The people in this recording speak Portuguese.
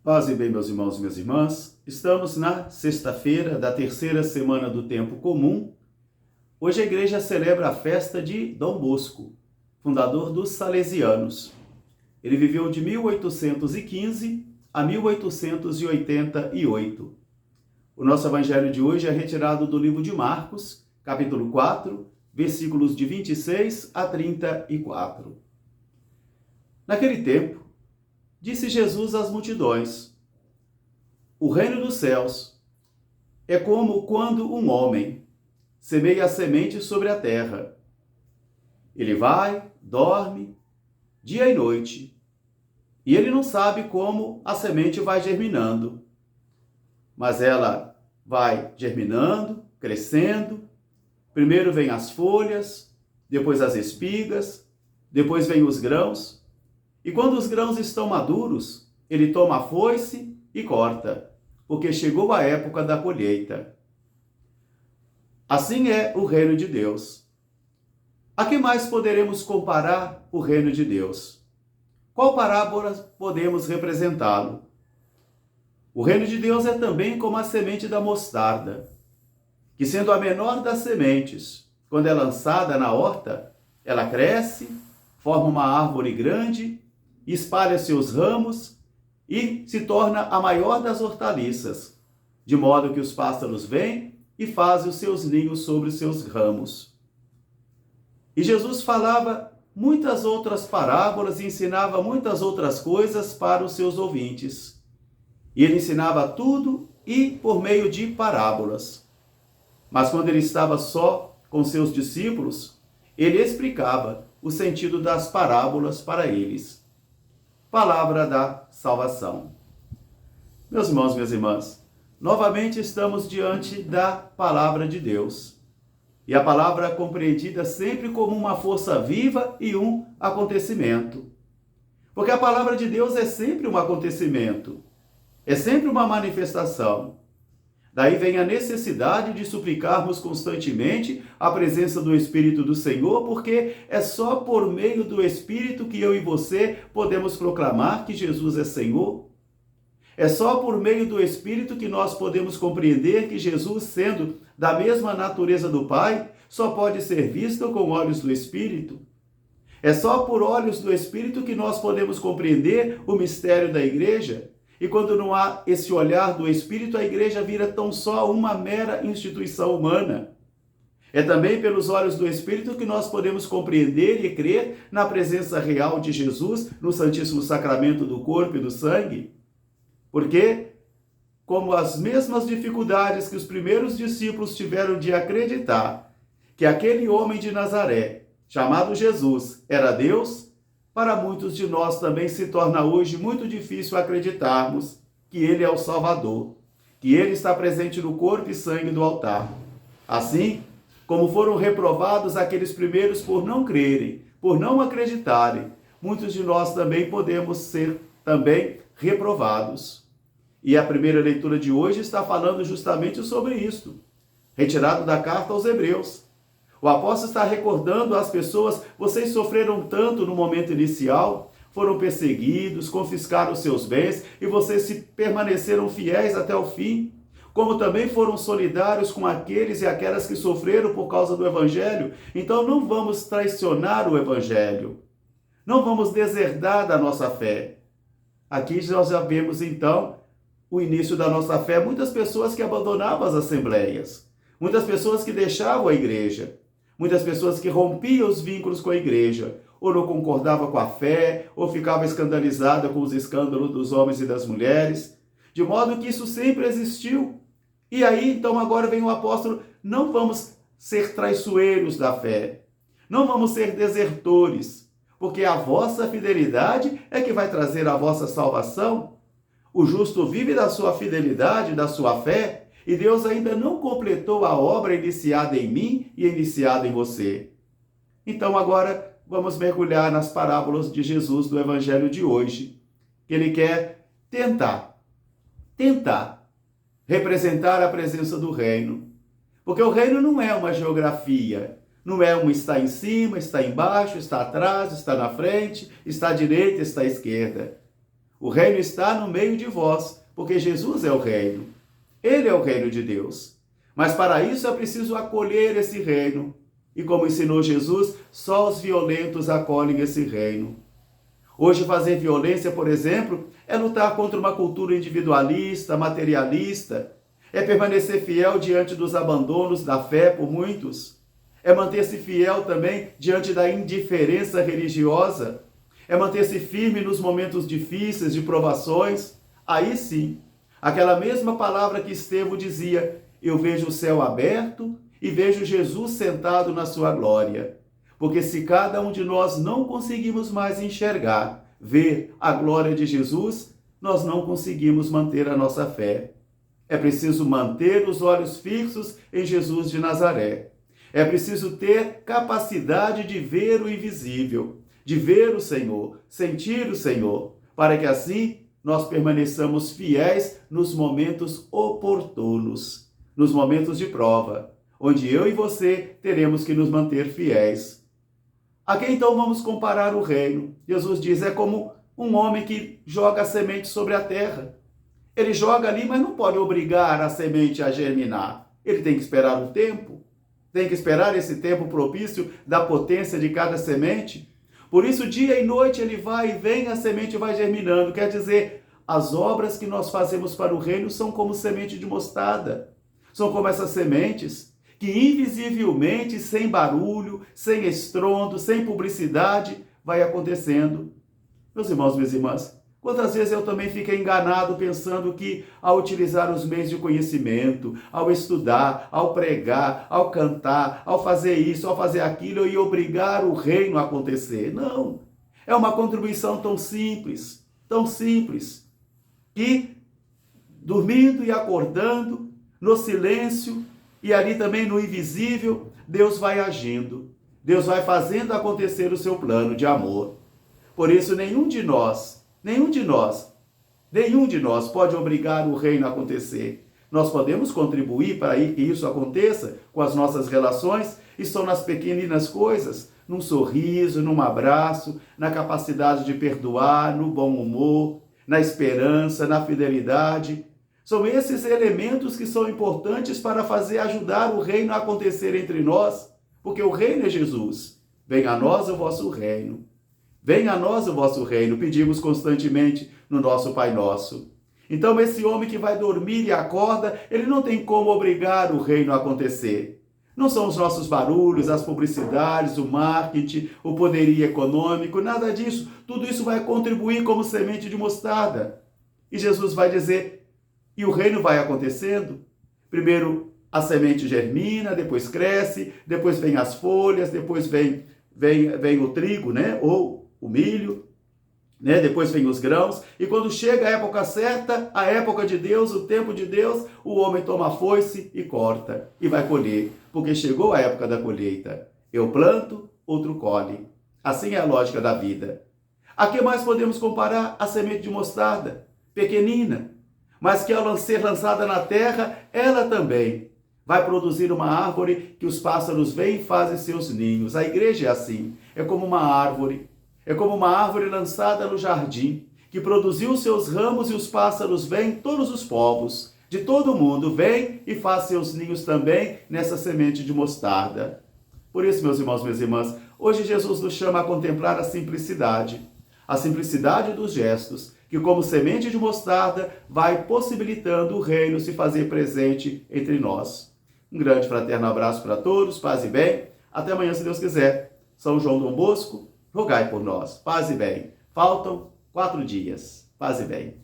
Paz e bem, meus irmãos e minhas irmãs. Estamos na sexta-feira da terceira semana do tempo comum. Hoje a igreja celebra a festa de Dom Bosco, fundador dos Salesianos. Ele viveu de 1815 a 1888. O nosso evangelho de hoje é retirado do livro de Marcos, capítulo 4, versículos de 26 a 34. Naquele tempo, disse Jesus às multidões: o reino dos céus é como quando um homem semeia a semente sobre a terra. Ele vai, dorme, dia e noite, e ele não sabe como a semente vai germinando. Mas ela vai germinando, crescendo. Primeiro vem as folhas, depois as espigas, depois vem os grãos. E quando os grãos estão maduros, ele toma a foice e corta, porque chegou a época da colheita. Assim é o reino de Deus. A que mais poderemos comparar o reino de Deus? Qual parábola podemos representá-lo? O reino de Deus é também como a semente da mostarda, que sendo a menor das sementes, quando é lançada na horta, ela cresce, forma uma árvore grande, espalha seus ramos e se torna a maior das hortaliças, de modo que os pássaros vêm e fazem os seus ninhos sobre os seus ramos. E Jesus falava muitas outras parábolas e ensinava muitas outras coisas para os seus ouvintes. E ele ensinava tudo e por meio de parábolas. Mas quando ele estava só com seus discípulos, ele explicava o sentido das parábolas para eles. Palavra da salvação. Meus irmãos, minhas irmãs, novamente estamos diante da palavra de Deus. E a palavra é compreendida sempre como uma força viva e um acontecimento. Porque a palavra de Deus é sempre um acontecimento, é sempre uma manifestação. Daí vem a necessidade de suplicarmos constantemente a presença do Espírito do Senhor, porque é só por meio do Espírito que eu e você podemos proclamar que Jesus é Senhor. É só por meio do Espírito que nós podemos compreender que Jesus, sendo da mesma natureza do Pai, só pode ser visto com olhos do Espírito. É só por olhos do Espírito que nós podemos compreender o mistério da igreja. E quando não há esse olhar do Espírito, a igreja vira tão só uma mera instituição humana. É também pelos olhos do Espírito que nós podemos compreender e crer na presença real de Jesus no Santíssimo Sacramento do corpo e do sangue. Porque, como as mesmas dificuldades que os primeiros discípulos tiveram de acreditar que aquele homem de Nazaré, chamado Jesus, era Deus, para muitos de nós também se torna hoje muito difícil acreditarmos que Ele é o Salvador, que Ele está presente no corpo e sangue do altar. Assim, como foram reprovados aqueles primeiros por não crerem, por não acreditarem, muitos de nós também podemos ser também reprovados. E a primeira leitura de hoje está falando justamente sobre isto, retirado da carta aos Hebreus. O apóstolo está recordando às pessoas: vocês sofreram tanto no momento inicial, foram perseguidos, confiscaram seus bens e vocês se permaneceram fiéis até o fim, como também foram solidários com aqueles e aquelas que sofreram por causa do Evangelho. Então não vamos traicionar o Evangelho, não vamos deserdar da nossa fé. Aqui nós já vemos então o início da nossa fé, muitas pessoas que abandonavam as assembleias, muitas pessoas que deixavam a igreja, muitas pessoas que rompiam os vínculos com a igreja, ou não concordavam com a fé, ou ficavam escandalizadas com os escândalos dos homens e das mulheres, de modo que isso sempre existiu. E aí, então, agora vem o apóstolo: não vamos ser traiçoeiros da fé, não vamos ser desertores, porque a vossa fidelidade é que vai trazer a vossa salvação. O justo vive da sua fidelidade, da sua fé, e Deus ainda não completou a obra iniciada em mim e iniciada em você. Então agora vamos mergulhar nas parábolas de Jesus do Evangelho de hoje, que ele quer tentar representar a presença do reino. Porque o reino não é uma geografia, não é um está em cima, está embaixo, está atrás, está na frente, está à direita, está à esquerda. O reino está no meio de vós, porque Jesus é o reino. Ele é o reino de Deus. Mas para isso é preciso acolher esse reino. E como ensinou Jesus, só os violentos acolhem esse reino. Hoje fazer violência, por exemplo, é lutar contra uma cultura individualista, materialista, é permanecer fiel diante dos abandonos da fé por muitos, é manter-se fiel também diante da indiferença religiosa, é manter-se firme nos momentos difíceis, de provações. Aí sim, aquela mesma palavra que Estevão dizia, eu vejo o céu aberto e vejo Jesus sentado na sua glória. Porque se cada um de nós não conseguimos mais enxergar, ver a glória de Jesus, nós não conseguimos manter a nossa fé. É preciso manter os olhos fixos em Jesus de Nazaré. É preciso ter capacidade de ver o invisível, de ver o Senhor, sentir o Senhor, para que assim nós permaneçamos fiéis nos momentos oportunos, nos momentos de prova, onde eu e você teremos que nos manter fiéis. A quem então vamos comparar o reino? Jesus diz, é como um homem que joga a semente sobre a terra. Ele joga ali, mas não pode obrigar a semente a germinar. Ele tem que esperar o tempo, tem que esperar esse tempo propício da potência de cada semente. Por isso, dia e noite ele vai e vem, a semente vai germinando. Quer dizer, as obras que nós fazemos para o reino são como semente de mostarda. São como essas sementes que invisivelmente, sem barulho, sem estrondo, sem publicidade, vai acontecendo. Meus irmãos, minhas irmãs, quantas vezes eu também fiquei enganado pensando que ao utilizar os meios de conhecimento, ao estudar, ao pregar, ao cantar, ao fazer isso, ao fazer aquilo, eu ia obrigar o reino a acontecer. Não, é uma contribuição tão simples, que dormindo e acordando, no silêncio, e ali também no invisível, Deus vai agindo. Deus vai fazendo acontecer o seu plano de amor. Por isso, nenhum de nós pode obrigar o reino a acontecer. Nós podemos contribuir para que isso aconteça com as nossas relações, e são nas pequeninas coisas, num sorriso, num abraço, na capacidade de perdoar, no bom humor, na esperança, na fidelidade. São esses elementos que são importantes para ajudar o reino a acontecer entre nós, porque o reino é Jesus. Venha a nós o vosso reino. Venha a nós o vosso reino, pedimos constantemente no nosso Pai Nosso. Então esse homem que vai dormir e acorda, ele não tem como obrigar o reino a acontecer. Não são os nossos barulhos, as publicidades, o marketing, o poderio econômico, nada disso. Tudo isso vai contribuir como semente de mostarda. E Jesus vai dizer, e o reino vai acontecendo. Primeiro a semente germina, depois cresce, depois vem as folhas, depois vem o trigo, né? Ou o milho, né? Depois vem os grãos. E quando chega a época certa, a época de Deus, o tempo de Deus, o homem toma a foice e corta e vai colher, porque chegou a época da colheita. Eu planto, outro colhe. Assim é a lógica da vida. A que mais podemos comparar? A semente de mostarda, pequenina, mas que ao ser lançada na terra, ela também vai produzir uma árvore que os pássaros vêm e fazem seus ninhos. A igreja é assim, é como uma árvore lançada no jardim, que produziu seus ramos e os pássaros vêm, todos os povos, de todo o mundo, vêm e faz seus ninhos também nessa semente de mostarda. Por isso, meus irmãos, minhas irmãs, hoje Jesus nos chama a contemplar a simplicidade dos gestos, que como semente de mostarda vai possibilitando o reino se fazer presente entre nós. Um grande fraterno abraço para todos, paz e bem. Até amanhã, se Deus quiser. São João Dom Bosco, rogai por nós. Paz e bem. Faltam 4 dias. Paz e bem.